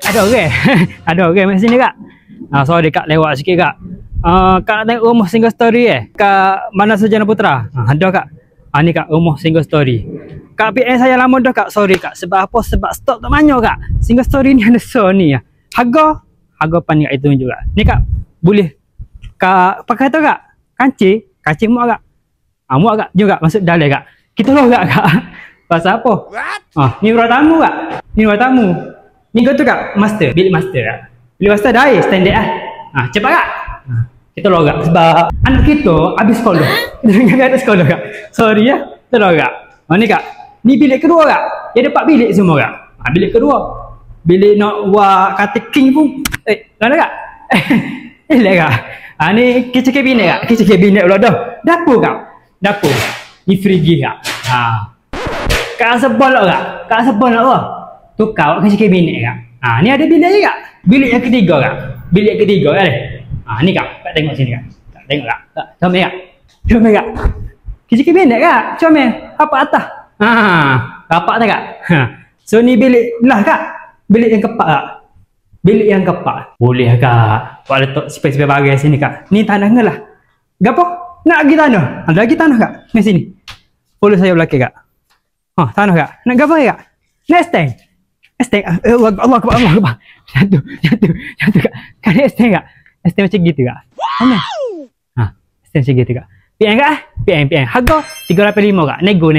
Ada orang. Ada orang kat sini kak. Sorry kak, lewat sikit kak. Kak nak tengok rumah single story kat mana Sarjana Putra? Ada kak. Ni kak rumah single story. Kak PN saya lama dah kak. Sorry kak. Sebab apa? Sebab stok tak banyak kak. Single story ni ada Sony ya. Harga pan kak itu juga. Ni kak boleh kak pakai tu kak. Kancing muat kak. Muat kak juga masuk dalam kak. Kita loh kak. Pasal apa? Ni ruang tamu kak. Ni ruang tamu. Ni kau tu kak master, bilik master kak. Bilik master dah standard cepat kak. Kita lorak sebab anak kita habis sekolah. Kita ada sekolah kak. Sorry ya. Kita lorak. Ni kak. Ni bilik kedua kak. Dia ada 4 bilik semua kak. Bilik kedua. Bilik nak buat kata king pun. Mana kak? Elak kak. Ni kitchen cabinet kak. Kitchen cabinet pula dah. Dapur kak. Dapur. Ni frigi kak. Kak sebal kak. Kak sebal apa? Tukar kitchen cabinet kak. Ni ada bilik lagi kak. Bilik yang ketiga kak. Bilik ketiga kak. Ni kak tengok sini kak. Tengok kak. Comel kak. Comel kak. Kitchen cabinet kak. Comel. Apa atas? Rapat tak kak? So ni bilik lah kak. Bilik yang keempat kak. Bilik yang keempat. Boleh kak. Buat letak spesial bagai sini kak. Ni tanah lah. Gapo? Nak lagi tanah? Ada lagi tanah kak? Ni sini. Follow saya belakang kak. Tanah kak. Nak gapo kak? Next tank. Allah akbar. Jatuh kak. Kan next tank kak. ST macam gitu kak. Mana? ST macam gitu kak. PM kak? PM. Harga 385 kak. Nego.